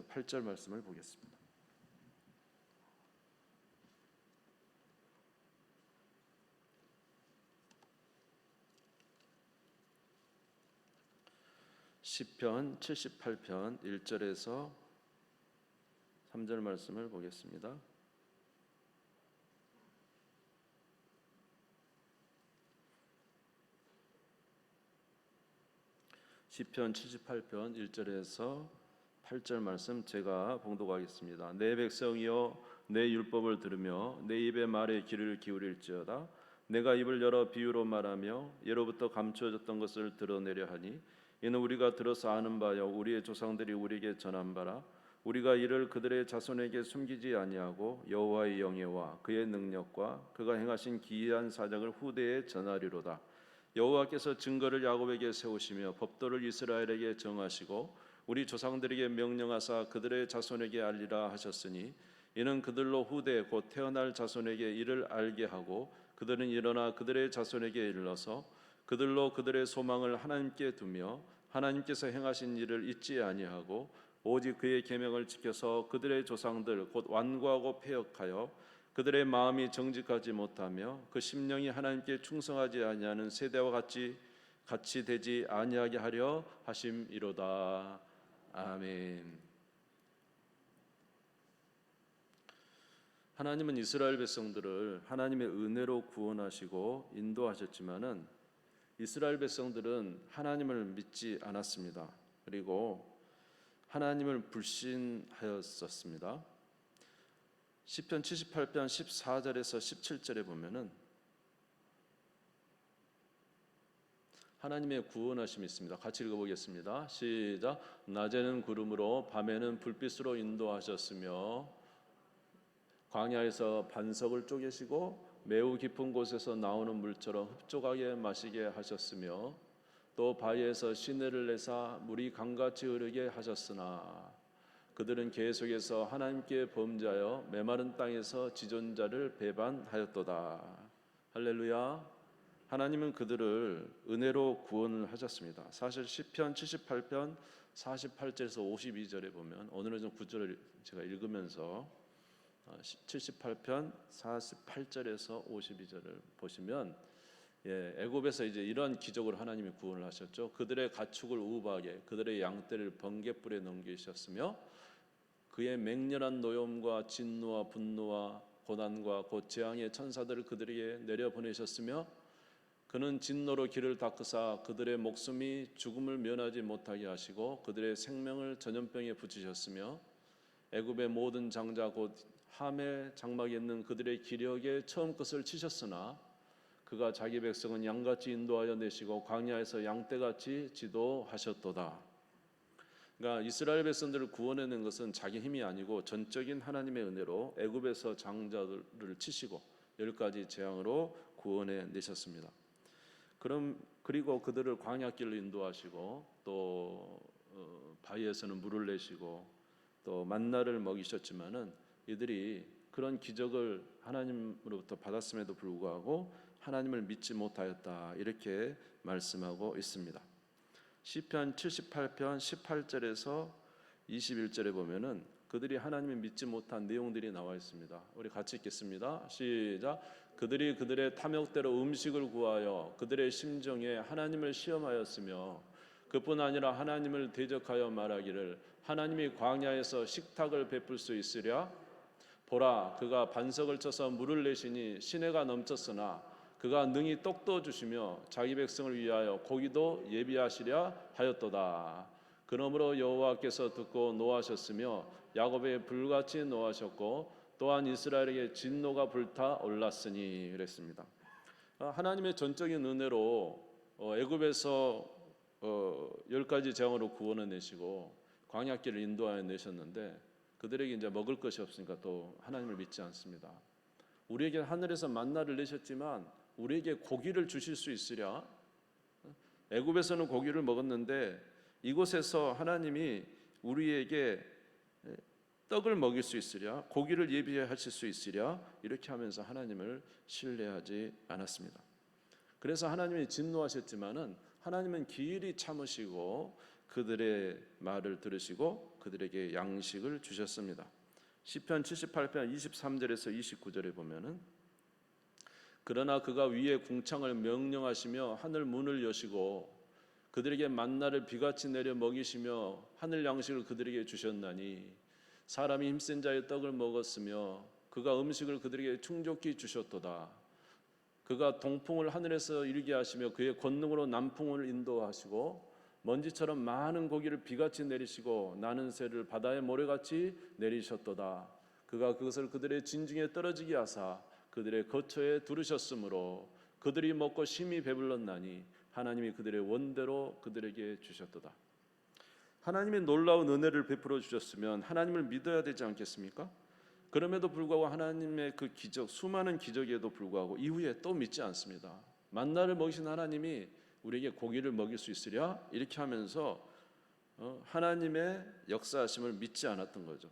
8절 말씀을 보겠습니다. 시편 78편 1절에서 3절 말씀을 보겠습니다. 시편 78편 1절에서 8절 말씀 제가 봉독하겠습니다. 내 백성이여 내 율법을 들으며 내 입의 말에 귀를 기울일지어다. 내가 입을 열어 비유로 말하며 예로부터 감추어졌던 것을 드러내려 하니 이는 우리가 들어서 아는 바요 우리의 조상들이 우리에게 전한 바라. 우리가 이를 그들의 자손에게 숨기지 아니하고 여호와의 영예와 그의 능력과 그가 행하신 기이한 사정을 후대에 전하리로다. 여호와께서 증거를 야곱에게 세우시며 법도를 이스라엘에게 정하시고 우리 조상들에게 명령하사 그들의 자손에게 알리라 하셨으니 이는 그들로 후대 곧 태어날 자손에게 이를 알게 하고 그들은 일어나 그들의 자손에게 일러서 그들로 그들의 소망을 하나님께 두며 하나님께서 행하신 일을 잊지 아니하고 오직 그의 계명을 지켜서 그들의 조상들 곧 완고하고 패역하여 그들의 마음이 정직하지 못하며 그 심령이 하나님께 충성하지 아니하는 세대와 같이 되지 아니하게 하려 하심이로다. 아멘. 하나님은 이스라엘 백성들을 하나님의 은혜로 구원하시고 인도하셨지만은 이스라엘 백성들은 하나님을 믿지 않았습니다. 그리고 하나님을 불신하였었습니다. 시편 78편 14절에서 17절에 보면은 하나님의 구원하심이 있습니다. 같이 읽어보겠습니다. 시작. 낮에는 구름으로 밤에는 불빛으로 인도하셨으며 광야에서 반석을 쪼개시고 매우 깊은 곳에서 나오는 물처럼 흡족하게 마시게 하셨으며 또 바위에서 시내를 내사 물이 강같이 흐르게 하셨으나 그들은 계속해서 하나님께 범죄하여 메마른 땅에서 지존자를 배반하였도다. 할렐루야. 하나님은 그들을 은혜로 구원을 하셨습니다. 사실 시편 78편 48절에서 52절에 보면 오늘은 좀 구절을 제가 읽으면서 78편 48절에서 52절을 보시면 애굽에서 이제 이런 기적으로 하나님이 구원을 하셨죠. 그들의 가축을 우박에 그들의 양떼를 번갯불에 넘기셨으며 그의 맹렬한 노염과 진노와 분노와 고난과 곧 재앙의 천사들을 그들에게 내려보내셨으며 그는 진노로 길을 닦으사 그들의 목숨이 죽음을 면하지 못하게 하시고 그들의 생명을 전염병에 붙이셨으며 애굽의 모든 장자 곧 함의 장막에 있는 그들의 기력에 처음 끝을 치셨으나 그가 자기 백성은 양같이 인도하여 내시고 광야에서 양떼같이 지도하셨도다. 그러니까 이스라엘 백성들을 구원해낸 것은 자기 힘이 아니고 전적인 하나님의 은혜로 애굽에서 장자들을 치시고 10가지 재앙으로 구원해 내셨습니다. 그리고 그들을 광야길로 인도하시고 또 바위에서는 물을 내시고 또 만나를 먹이셨지만은 이들이 그런 기적을 하나님으로부터 받았음에도 불구하고 하나님을 믿지 못하였다. 이렇게 말씀하고 있습니다. 시편 78편 18절에서 21절에 보면은 그들이 하나님을 믿지 못한 내용들이 나와 있습니다. 우리 같이 읽겠습니다. 시작. 그들이 그들의 탐욕대로 음식을 구하여 그들의 심정에 하나님을 시험하였으며 그뿐 아니라 하나님을 대적하여 말하기를 하나님이 광야에서 식탁을 베풀 수 있으랴? 보라, 그가 반석을 쳐서 물을 내시니 시내가 넘쳤으나 그가 능히 떡도 주시며 자기 백성을 위하여 고기도 예비하시랴 하였도다. 그러므로 여호와께서 듣고 노하셨으며 야곱에 불같이 노하셨고 또한 이스라엘에게 진노가 불타 올랐으니 그랬습니다. 하나님의 전적인 은혜로 애굽에서 10가지 재앙으로 구원해 내시고 광야길을 인도하여 내셨는데 그들에게 이제 먹을 것이 없으니까 또 하나님을 믿지 않습니다. 우리에게 하늘에서 만나를 내셨지만 우리에게 고기를 주실 수 있으랴? 애굽에서는 고기를 먹었는데 이곳에서 하나님이 우리에게 떡을 먹일 수 있으랴? 고기를 예비하실 수 있으랴? 이렇게 하면서 하나님을 신뢰하지 않았습니다. 그래서 하나님이 진노하셨지만은 하나님은 기일이 참으시고 그들의 말을 들으시고 그들에게 양식을 주셨습니다. 시편 78편 23절에서 29절에 보면은 그러나 그가 위에 궁창을 명령하시며 하늘 문을 여시고 그들에게 만나를 비같이 내려 먹이시며 하늘 양식을 그들에게 주셨나니 사람이 힘센 자의 떡을 먹었으며 그가 음식을 그들에게 충족히 주셨도다. 그가 동풍을 하늘에서 일게 하시며 그의 권능으로 남풍을 인도하시고 먼지처럼 많은 고기를 비같이 내리시고 나는 새를 바다의 모래같이 내리셨도다. 그가 그것을 그들의 진중에 떨어지게 하사 그들의 거처에 두르셨으므로 그들이 먹고 심히 배불렀나니 하나님이 그들의 원대로 그들에게 주셨도다. 하나님의 놀라운 은혜를 베풀어 주셨으면 하나님을 믿어야 되지 않겠습니까? 그럼에도 불구하고 하나님의 그 기적, 수많은 기적에도 불구하고 이후에 또 믿지 않습니다. 만나를 먹이신 하나님이 우리에게 고기를 먹일 수 있으랴 이렇게 하면서 하나님의 역사하심을 믿지 않았던 거죠.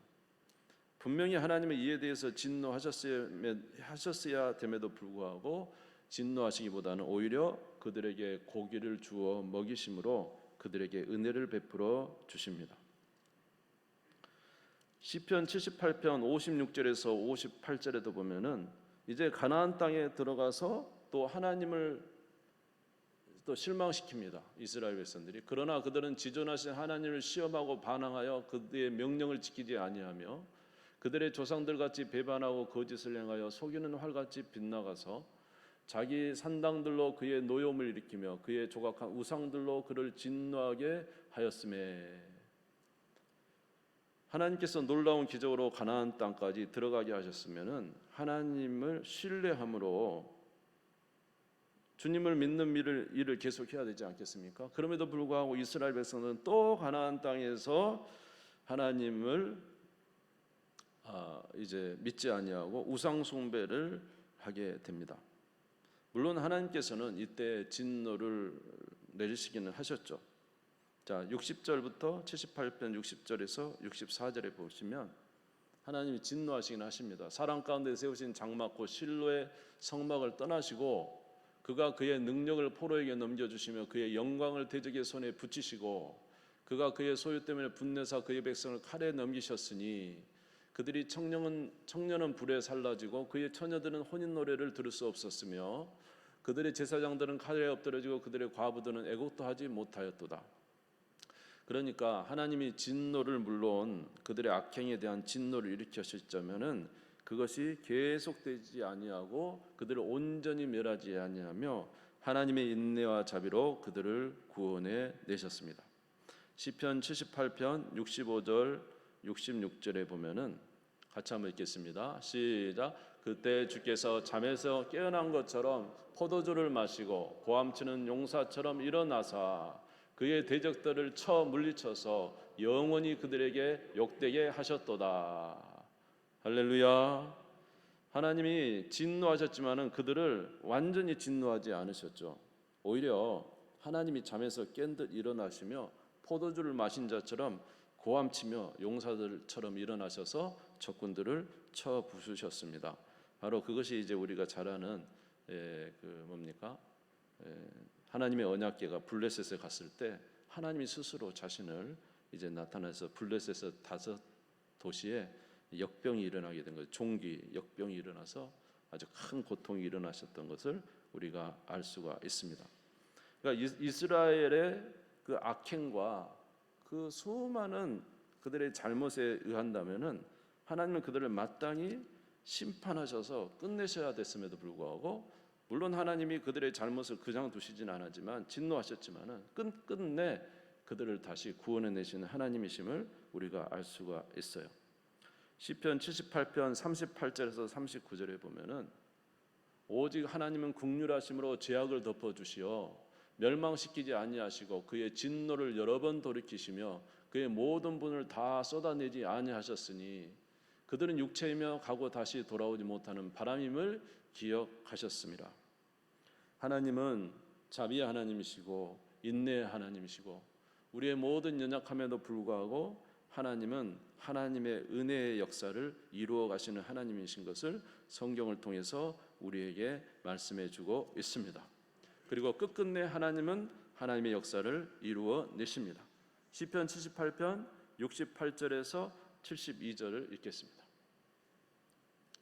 분명히 하나님의 이에 대해서 진노하셨어야 됨에도 불구하고 진노하시기보다는 오히려 그들에게 고기를 주어 먹이심으로 그들에게 은혜를 베풀어 주십니다. 시편 78편 56절에서 58절에도 보면은 이제 가나안 땅에 들어가서 또 하나님을 또 실망시킵니다. 이스라엘 백성들이. 그러나 그들은 지존하신 하나님을 시험하고 반항하여 그의 명령을 지키지 아니하며 그들의 조상들같이 배반하고 거짓을 행하여 속이는 활같이 빗나가서 자기 산당들로 그의 노여움을 일으키며 그의 조각한 우상들로 그를 진노하게 하였음에 하나님께서 놀라운 기적으로 가나안 땅까지 들어가게 하셨으면은 하나님을 신뢰함으로 주님을 믿는 일을 계속해야 되지 않겠습니까? 그럼에도 불구하고 이스라엘 백성은 또 가나안 땅에서 하나님을 이제 믿지 아니하고 우상 숭배를 하게 됩니다. 물론 하나님께서는 이때 진노를 내리시기는 하셨죠. 자, 60절부터 78편 60절에서 64절에 보시면 하나님이 진노하시긴 하십니다. 사람 가운데 세우신 장막 곧 실로의 성막을 떠나시고 그가 그의 능력을 포로에게 넘겨주시며 그의 영광을 대적의 손에 붙이시고 그가 그의 소유 때문에 분내사 그의 백성을 칼에 넘기셨으니 그들이 청년은 불에 살라지고 그의 처녀들은 혼인 노래를 들을 수 없었으며 그들의 제사장들은 칼에 엎드러지고 그들의 과부들은 애곡도 하지 못하였도다. 그러니까 하나님이 진노를 물론 그들의 악행에 대한 진노를 일으켰었다면은 그것이 계속되지 아니하고 그들을 온전히 멸하지 아니하며 하나님의 인내와 자비로 그들을 구원해 내셨습니다. 시편 78편 65절 66절에 보면은 같이 한번 읽겠습니다. 시작. 그때 주께서 잠에서 깨어난 것처럼 포도주를 마시고 고함치는 용사처럼 일어나사 그의 대적들을 쳐 물리쳐서 영원히 그들에게 욕되게 하셨도다. 할렐루야. 하나님이 진노하셨지만은 그들을 완전히 진노하지 않으셨죠. 오히려 하나님이 잠에서 깬 듯 일어나시며 포도주를 마신 자처럼 고함치며 용사들처럼 일어나셔서 적군들을 쳐 부수셨습니다. 바로 그것이 이제 우리가 잘 아는 하나님의 언약궤가 블레셋에 갔을 때 하나님이 스스로 자신을 이제 나타나서 블레셋의 5 도시에 역병이 일어나게 된 거예요. 종기 역병이 일어나서 아주 큰 고통이 일어나셨던 것을 우리가 알 수가 있습니다. 그러니까 이스라엘의 그 악행과 그 수많은 그들의 잘못에 의한다면은 하나님은 그들을 마땅히 심판하셔서 끝내셔야 됐음에도 불구하고 물론 하나님이 그들의 잘못을 그냥 두시진 않았지만 진노하셨지만은 끝내 그들을 다시 구원해 내시는 하나님이심을 우리가 알 수가 있어요. 시편 78편 38절에서 39절에 보면은 오직 하나님은 긍휼하심으로 죄악을 덮어 주시어 멸망시키지 아니하시고 그의 진노를 여러 번 돌이키시며 그의 모든 분을 다 쏟아내지 아니하셨으니 그들은 육체이며 가고 다시 돌아오지 못하는 바람임을 기억하셨습니다. 하나님은 자비의 하나님이시고 인내의 하나님이시고 우리의 모든 연약함에도 불구하고 하나님은 하나님의 은혜의 역사를 이루어 가시는 하나님이신 것을 성경을 통해서 우리에게 말씀해 주고 있습니다. 그리고 끝끝내 하나님은 하나님의 역사를 이루어 내십니다. 시편 78편 68절에서 72절을 읽겠습니다.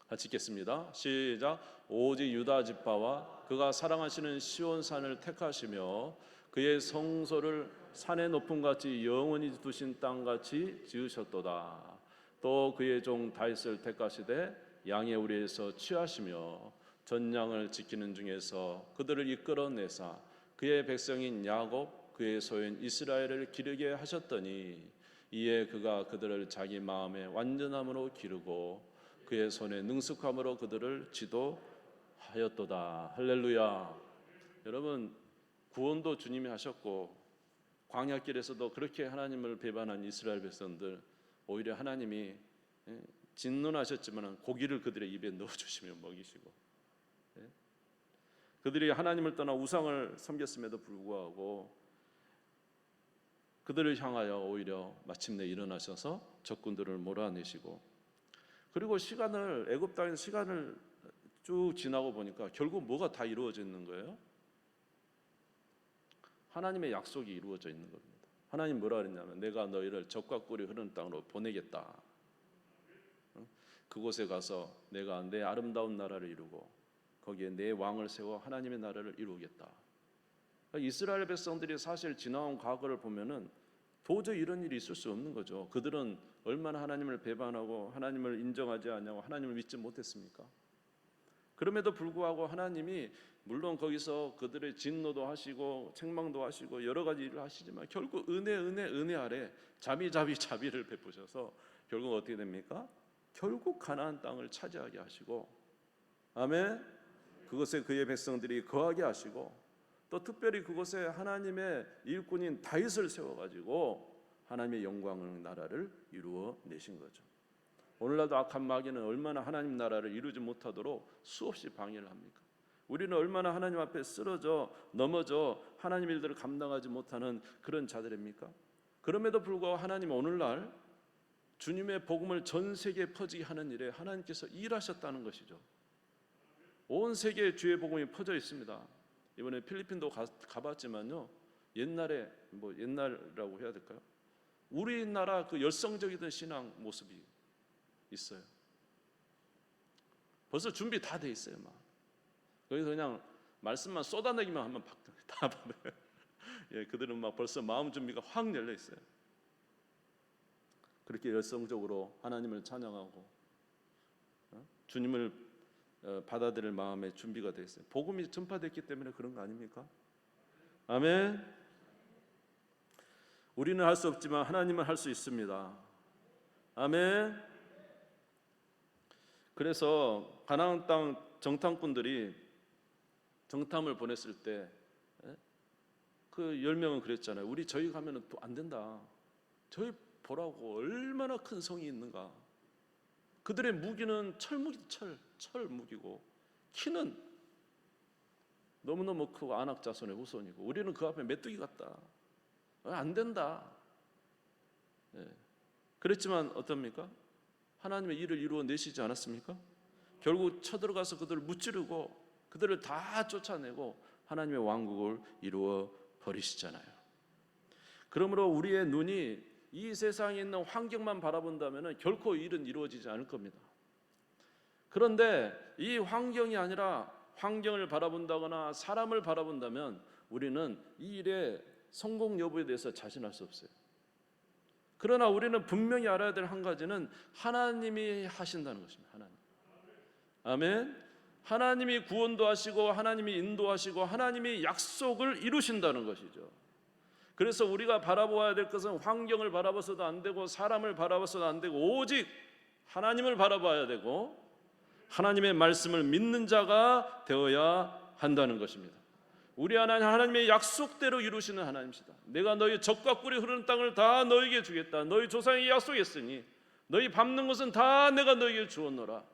같이 읽겠습니다. 시작. 오직 유다 지파와 그가 사랑하시는 시온산을 택하시며 그의 성소를 산의 높음같이 영원히 두신 땅같이 지으셨도다. 또 그의 종 다윗을 택하시되 양의 우리에서 취하시며 전양을 지키는 중에서 그들을 이끌어내사 그의 백성인 야곱 그의 소유인 이스라엘을 기르게 하셨더니 이에 그가 그들을 자기 마음의 완전함으로 기르고 그의 손의 능숙함으로 그들을 지도하였도다. 할렐루야. 여러분, 구원도 주님이 하셨고 광야길에서도 그렇게 하나님을 배반한 이스라엘 백성들 오히려 하나님이 진노하셨지만 고기를 그들의 입에 넣어주시며 먹이시고, 그들이 하나님을 떠나 우상을 섬겼음에도 불구하고 그들을 향하여 오히려 마침내 일어나셔서 적군들을 몰아내시고, 그리고 애굽 땅에서 시간을 쭉 지나고 보니까 결국 뭐가 다 이루어져 있는 거예요? 하나님의 약속이 이루어져 있는 겁니다. 하나님 뭐라 그랬냐면 내가 너희를 적과 꿀이 흐르는 땅으로 보내겠다. 그곳에 가서 내가 내 아름다운 나라를 이루고 거기에 내 왕을 세워 하나님의 나라를 이루겠다. 이스라엘 백성들이 사실 지나온 과거를 보면은 도저히 이런 일이 있을 수 없는 거죠. 그들은 얼마나 하나님을 배반하고 하나님을 인정하지 않냐고 하나님을 믿지 못했습니까? 그럼에도 불구하고 하나님이 물론 거기서 그들의 진노도 하시고 책망도 하시고 여러 가지 일을 하시지만 결국 은혜 아래 자비를 베푸셔서 결국 어떻게 됩니까? 결국 가나안 땅을 차지하게 하시고, 아멘. 그곳에 그의 백성들이 거하게 하시고, 또 특별히 그곳에 하나님의 일꾼인 다윗을 세워가지고 하나님의 영광의 나라를 이루어 내신 거죠. 오늘날도 악한 마귀는 얼마나 하나님 나라를 이루지 못하도록 수없이 방해를 합니까? 우리는 얼마나 하나님 앞에 쓰러져 넘어져 하나님 일들을 감당하지 못하는 그런 자들입니까? 그럼에도 불구하고 하나님은 오늘날 주님의 복음을 전 세계에 퍼지게 하는 일에 하나님께서 일하셨다는 것이죠. 온 세계에 주의 복음이 퍼져 있습니다. 이번에 필리핀도 가봤지만요, 옛날이라고 해야 될까요? 우리나라 그 열성적이던 신앙 모습이 있어요. 벌써 준비 다 돼 있어요. 막 거기서 그냥 말씀만 쏟아내기만 하면 다 받아요. 예, 그들은 막 벌써 마음 준비가 확 열려 있어요. 그렇게 열성적으로 하나님을 찬양하고 주님을 받아들일 마음의 준비가 돼 있어요. 복음이 전파됐기 때문에 그런 거 아닙니까? 아멘. 우리는 할 수 없지만 하나님은 할 수 있습니다. 아멘. 그래서 가나안 땅 정탐꾼들이 정탐을 보냈을 때 그 10명은 그랬잖아요. 저희 가면은 또 안 된다. 저희 보라고 얼마나 큰 성이 있는가. 그들의 무기는 철 무기고 키는 너무너무 크고 안악 자손의 후손이고 우리는 그 앞에 메뚜기 같다. 안 된다. 그랬지만 어떻습니까? 하나님의 일을 이루어 내시지 않았습니까? 결국 쳐들어가서 그들을 무찌르고 그들을 다 쫓아내고 하나님의 왕국을 이루어 버리시잖아요. 그러므로 우리의 눈이 이 세상에 있는 환경만 바라본다면 결코 일은 이루어지지 않을 겁니다. 그런데 이 환경이 아니라 환경을 바라본다거나 사람을 바라본다면 우리는 이 일의 성공 여부에 대해서 자신할 수 없어요. 그러나 우리는 분명히 알아야 될 한 가지는 하나님이 하신다는 것입니다. 하나님. 아멘. 하나님이 구원도 하시고 하나님이 인도하시고 하나님이 약속을 이루신다는 것이죠. 그래서 우리가 바라보아야 될 것은 환경을 바라봐서도 안 되고 사람을 바라봐서도 안 되고 오직 하나님을 바라봐야 되고 하나님의 말씀을 믿는 자가 되어야 한다는 것입니다. 우리 하나님의 약속대로 이루시는 하나님이시다. 내가 너희 젖과 꿀이 흐르는 땅을 다 너희에게 주겠다. 너희 조상에게 약속했으니 너희 밟는 것은 다 내가 너희에게 주었노라.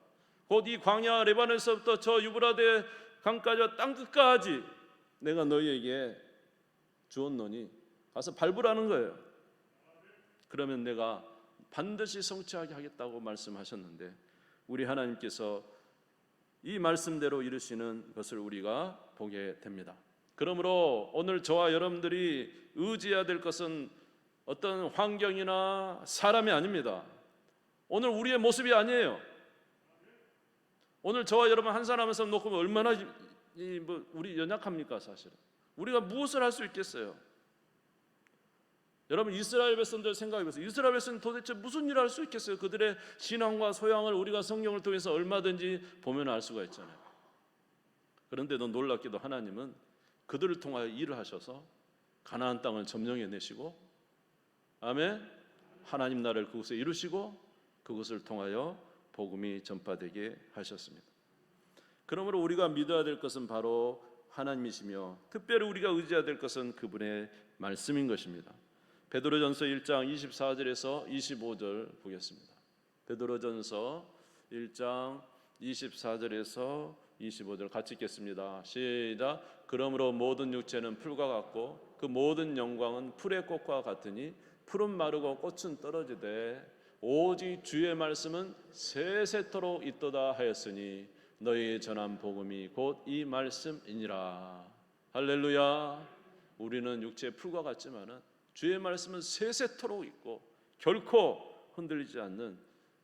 곧 이 광야 레바논에서부터 저 유브라데 강까지와 땅끝까지 내가 너희에게 주었노니 가서 밟으라는 거예요. 그러면 내가 반드시 성취하게 하겠다고 말씀하셨는데 우리 하나님께서 이 말씀대로 이루시는 것을 우리가 보게 됩니다. 그러므로 오늘 저와 여러분들이 의지해야 될 것은 어떤 환경이나 사람이 아닙니다. 오늘 우리의 모습이 아니에요. 오늘 저와 여러분 한 사람에서 놓고 얼마나 우리 연약합니까? 사실은 우리가 무엇을 할 수 있겠어요? 여러분 이스라엘 백성들 생각해 보세요. 이스라엘 백성은 도대체 무슨 일을 할 수 있겠어요? 그들의 신앙과 소양을 우리가 성경을 통해서 얼마든지 보면 알 수가 있잖아요. 그런데도 놀랍게도 하나님은 그들을 통하여 일을 하셔서 가나안 땅을 점령해 내시고, 아멘, 하나님 나라를 그곳에 이루시고 그것을 통하여 복음이 전파되게 하셨습니다. 그러므로 우리가 믿어야 될 것은 바로 하나님이시며, 특별히 우리가 의지해야 될 것은 그분의 말씀인 것입니다. 베드로전서 1장 24절에서 25절 보겠습니다. 베드로전서 1장 24절에서 25절 같이 읽겠습니다. 시작. 그러므로 모든 육체는 풀과 같고 그 모든 영광은 풀의 꽃과 같으니 풀은 마르고 꽃은 떨어지되 오직 주의 말씀은 세세토록 있도다 하였으니 너희 전한 복음이 곧 이 말씀이니라. 할렐루야. 우리는 육체의 풀과 같지만은 주의 말씀은 세세토록 있고 결코 흔들리지 않는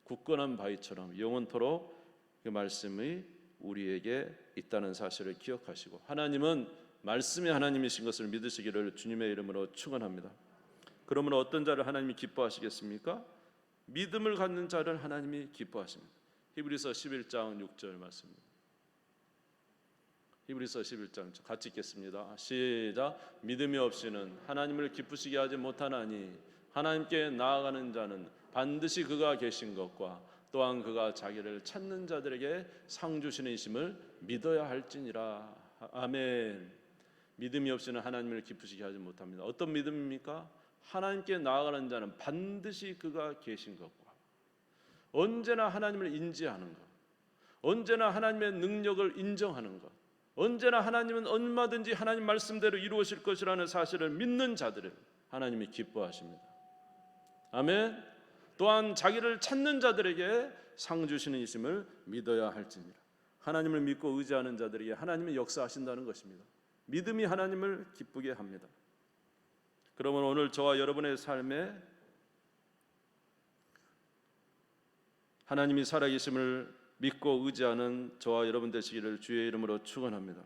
굳건한 바위처럼 영원토록 그 말씀이 우리에게 있다는 사실을 기억하시고, 하나님은 말씀이 하나님이신 것을 믿으시기를 주님의 이름으로 축원합니다. 그러므로 어떤 자를 하나님이 기뻐하시겠습니까? 믿음을 갖는 자를 하나님이 기뻐하십니다. 히브리서 11장 6절 말씀입니다. 히브리서 11장 같이 읽겠습니다. 시작. 믿음이 없이는 하나님을 기쁘시게 하지 못하나니 하나님께 나아가는 자는 반드시 그가 계신 것과 또한 그가 자기를 찾는 자들에게 상 주시는 이심을 믿어야 할지니라. 아멘. 믿음이 없이는 하나님을 기쁘시게 하지 못합니다. 어떤 믿음입니까? 하나님께 나아가는 자는 반드시 그가 계신 것과 언제나 하나님을 인지하는 것, 언제나 하나님의 능력을 인정하는 것, 언제나 하나님은 얼마든지 하나님 말씀대로 이루어질 것이라는 사실을 믿는 자들을 하나님이 기뻐하십니다. 아멘. 또한 자기를 찾는 자들에게 상 주시는 이심을 믿어야 할지니라. 하나님을 믿고 의지하는 자들에게 하나님이 역사하신다는 것입니다. 믿음이 하나님을 기쁘게 합니다. 그러면 오늘 저와 여러분의 삶에 하나님이 살아계심을 믿고 의지하는 저와 여러분 되시기를 주의 이름으로 축원합니다.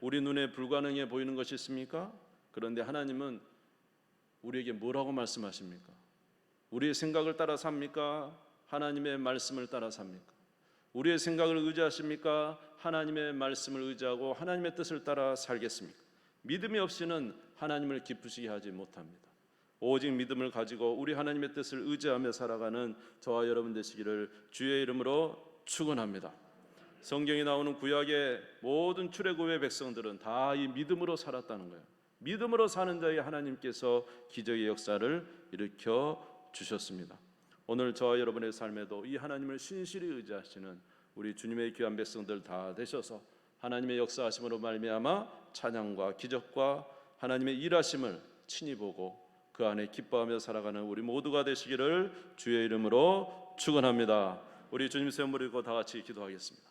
우리 눈에 불가능해 보이는 것이 있습니까? 그런데 하나님은 우리에게 뭐라고 말씀하십니까? 우리의 생각을 따라 삽니까? 하나님의 말씀을 따라 삽니까? 우리의 생각을 의지하십니까? 하나님의 말씀을 의지하고 하나님의 뜻을 따라 살겠습니까? 믿음이 없이는 하나님을 기쁘시게 하지 못합니다. 오직 믿음을 가지고 우리 하나님의 뜻을 의지하며 살아가는 저와 여러분 되시기를 주의 이름으로 축원합니다. 성경에 나오는 구약의 모든 출애굽의 백성들은 다 이 믿음으로 살았다는 거예요. 믿음으로 사는 자의 하나님께서 기적의 역사를 일으켜 주셨습니다. 오늘 저와 여러분의 삶에도 이 하나님을 신실히 의지하시는 우리 주님의 귀한 백성들 다 되셔서 하나님의 역사하심으로 말미암아 찬양과 기적과 하나님의 일하심을 친히 보고 그 안에 기뻐하며 살아가는 우리 모두가 되시기를 주의 이름으로 축원합니다. 우리 주님 세움 부리고 다 같이 기도하겠습니다.